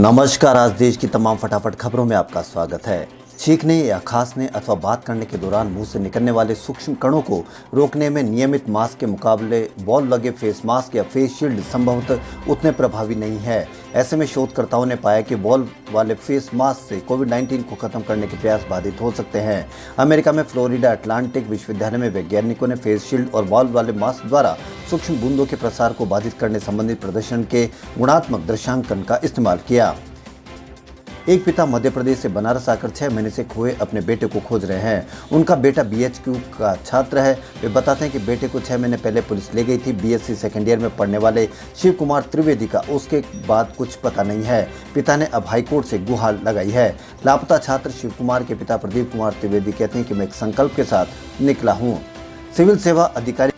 नमस्कार। आज देश की तमाम फटाफट खबरों में आपका स्वागत है। छींकने या खांसने अथवा बात करने के दौरान मुंह से निकलने वाले सूक्ष्म कणों को रोकने में नियमित मास्क के मुकाबले बॉल लगे फेस मास्क या फेस शील्ड संभवतः उतने प्रभावी नहीं है। ऐसे में शोधकर्ताओं ने पाया कि बॉल वाले फेस मास्क से कोविड-19 को खत्म करने के प्रयास बाधित हो सकते हैं। अमेरिका में फ्लोरिडा अटलांटिक विश्वविद्यालय में वैज्ञानिकों ने फेस शील्ड और बॉल वाले मास्क द्वारा सूक्ष्म बूंदों के प्रसार को बाधित करने संबंधित प्रदर्शन के गुणात्मक दृश्यांकन का इस्तेमाल किया। एक पिता मध्य प्रदेश से बनारस आकर 6 महीने से खोए अपने बेटे को खोज रहे हैं। उनका बेटा BHQ का छात्र है। वे बताते हैं कि बेटे को 6 महीने पहले पुलिस ले गई थी। BSc सेकेंड ईयर में पढ़ने वाले शिव कुमार त्रिवेदी का उसके बाद कुछ पता नहीं है। पिता ने अब हाईकोर्ट से गुहार लगाई है। लापता छात्र शिव कुमार के पिता प्रदीप कुमार त्रिवेदी कहते हैं कि मैं एक संकल्प के साथ निकला हूँ। सिविल सेवा अधिकारी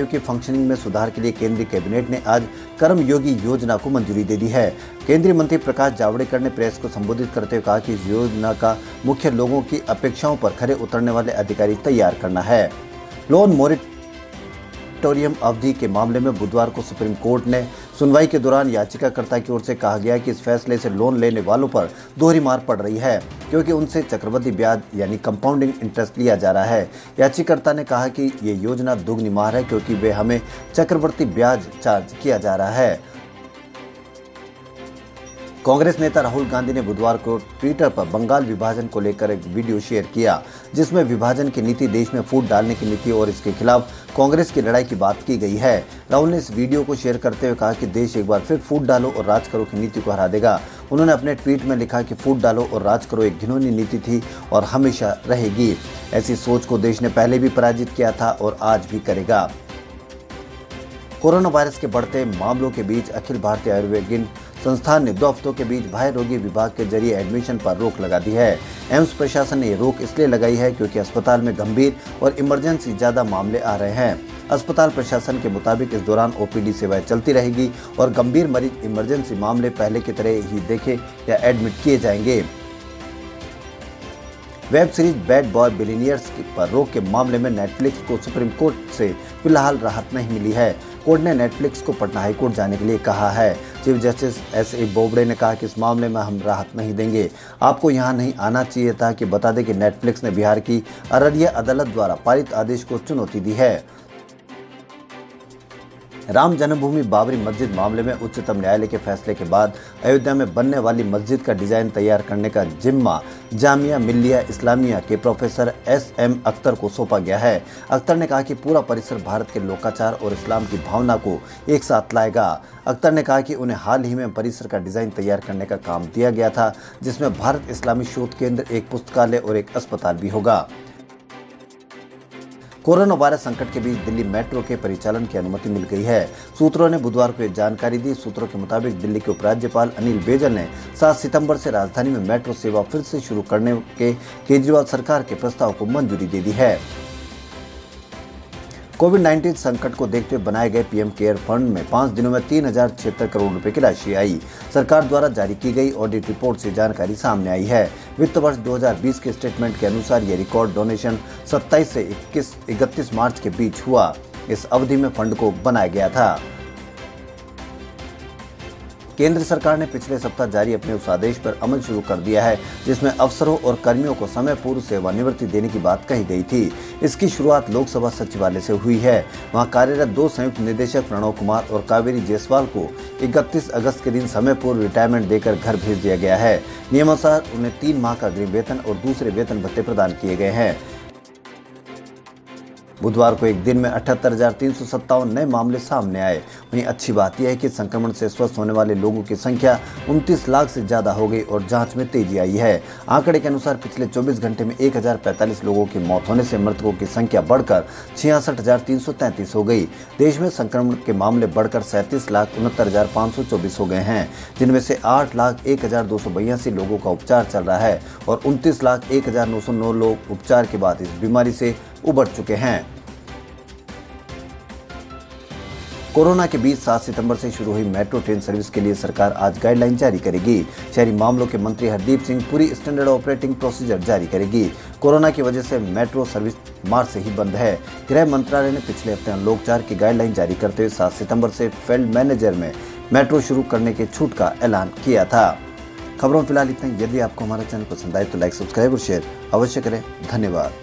की फंक्शनिंग में सुधार के लिए केंद्रीय कैबिनेट ने आज कर्मयोगी योजना को मंजूरी दे दी है। केंद्रीय मंत्री प्रकाश जावड़ेकर ने प्रेस को संबोधित करते हुए कहा कि इस योजना का मुख्य लोगों की अपेक्षाओं पर खरे उतरने वाले अधिकारी तैयार करना है। लोन मोरेटोरियम अवधि के मामले में बुधवार को सुप्रीम कोर्ट ने सुनवाई के दौरान याचिकाकर्ता की ओर से कहा गया कि इस फैसले से लोन लेने वालों पर दोहरी मार पड़ रही है, क्योंकि उनसे चक्रवृद्धि ब्याज यानी कंपाउंडिंग इंटरेस्ट लिया जा रहा है। याचिकाकर्ता ने कहा कि ये योजना दोगुनी मार है, क्योंकि वे हमें चक्रवृद्धि ब्याज चार्ज किया जा रहा है। कांग्रेस नेता राहुल गांधी ने बुधवार को ट्विटर पर बंगाल विभाजन को लेकर एक वीडियो शेयर किया, जिसमें विभाजन की नीति, देश में फूट डालने की नीति और इसके खिलाफ कांग्रेस की लड़ाई की बात की गई है। राहुल ने इस वीडियो को शेयर करते हुए कहा कि देश एक बार फिर फूट डालो और राज करो की नीति को हरा देगा। उन्होंने अपने ट्वीट में लिखा कि फूट डालो और राज करो एक घिनौनी नीति थी और हमेशा रहेगी। ऐसी सोच को देश ने पहले भी पराजित किया था और आज भी करेगा। कोरोना वायरस के बढ़ते मामलों के बीच अखिल भारतीय आयुर्विज्ञान संस्थान ने 2 हफ्तों के बीच बाह्य रोगी विभाग के जरिए एडमिशन पर रोक लगा दी है। एम्स प्रशासन ने ये रोक इसलिए लगाई है क्योंकि अस्पताल में गंभीर और इमरजेंसी ज़्यादा मामले आ रहे हैं। अस्पताल प्रशासन के मुताबिक इस दौरान OPD सेवाएं चलती रहेगी और गंभीर मरीज इमरजेंसी मामले पहले की तरह ही देखे या एडमिट किए जाएंगे। Web series bad boy billionaires पर रोक के मामले में नेटफ्लिक्स को सुप्रीम कोर्ट से फिलहाल राहत नहीं मिली है। कोर्ट ने नेटफ्लिक्स को पटना हाईकोर्ट जाने के लिए कहा है। Chief justice S.A. बोबडे ने कहा कि इस मामले में हम राहत नहीं देंगे। आपको यहां नहीं आना चाहिए था कि बता दें कि नेटफ्लिक्स ने बिहार की अररिया अदालत द्वारा पारित आदेश को चुनौती दी है। राम जन्मभूमि बाबरी मस्जिद मामले में उच्चतम न्यायालय के फैसले के बाद अयोध्या में बनने वाली मस्जिद का डिजाइन तैयार करने का जिम्मा जामिया मिल्लिया इस्लामिया के प्रोफेसर S.M. अख्तर को सौंपा गया है। अख्तर ने कहा कि पूरा परिसर भारत के लोकाचार और इस्लाम की भावना को एक साथ लाएगा। अख्तर ने कहा कि उन्हें हाल ही में परिसर का डिजाइन तैयार करने का काम दिया गया था, जिसमें भारत इस्लामी शोध केंद्र, एक पुस्तकालय और एक अस्पताल भी होगा। कोरोना वायरस संकट के बीच दिल्ली मेट्रो के परिचालन की अनुमति मिल गई है। सूत्रों ने बुधवार को यह जानकारी दी। सूत्रों के मुताबिक दिल्ली के उपराज्यपाल अनिल बैजल ने 7 सितंबर से राजधानी में मेट्रो सेवा फिर से शुरू करने के केजरीवाल सरकार के प्रस्ताव को मंजूरी दे दी है। कोविड-19 संकट को देखते हुए बनाए गए PM केयर फंड में 5 दिनों में 3076 करोड़ रुपए की राशि आई। सरकार द्वारा जारी की गई ऑडिट रिपोर्ट से जानकारी सामने आई है। वित्त वर्ष 2020 के स्टेटमेंट के अनुसार ये रिकॉर्ड डोनेशन 27 से 31 मार्च के बीच हुआ। इस अवधि में फंड को बनाया गया था। केंद्र सरकार ने पिछले सप्ताह जारी अपने उस आदेश पर अमल शुरू कर दिया है, जिसमें अफसरों और कर्मियों को समय पूर्व सेवानिवृत्ति देने की बात कही गई थी। इसकी शुरुआत लोकसभा सचिवालय से हुई है। वहां कार्यरत 2 संयुक्त निदेशक प्रणव कुमार और कावेरी जायसवाल को 31 अगस्त के दिन समय पूर्व रिटायरमेंट देकर घर भेज दिया गया है। नियमानुसार उन्हें 3 माह का अग्रिम वेतन और दूसरे वेतन भत्ते प्रदान किए गए हैं। बुधवार को एक दिन में 78,357 नए मामले सामने आए। वहीं अच्छी बात यह है कि संक्रमण से स्वस्थ होने वाले लोगों की संख्या 29 लाख से ज्यादा हो गई और जांच में तेजी आई है। आंकड़े के अनुसार पिछले 24 घंटे में 1045 लोगों की मौत होने से मृतकों की संख्या बढ़कर 66,333 हो गई। देश में संक्रमण के मामले बढ़कर 37,69,524 हो गए हैं, जिनमें से 8,01,282 लोगों का उपचार चल रहा है और 29,01,909 लोग उपचार के बाद इस बीमारी से उबर चुके हैं। कोरोना के बीच 7 सितंबर से शुरू हुई मेट्रो ट्रेन सर्विस के लिए सरकार आज गाइडलाइन जारी करेगी। शहरी मामलों के मंत्री Hardeep Singh Puri standard operating procedure जारी करेगी। कोरोना की वजह से मेट्रो सर्विस मार्च से ही बंद है। गृह मंत्रालय ने पिछले हफ्ते अनलॉक 4 की गाइडलाइन जारी करते हुए 7 सितंबर से फील्ड मैनेजर में मेट्रो शुरू करने के छूट का ऐलान किया था। खबरों में फिलहाल इतना ही। यदि आपको हमारा चैनल पसंद आए तो लाइक, सब्सक्राइब और शेयर अवश्य करें। धन्यवाद।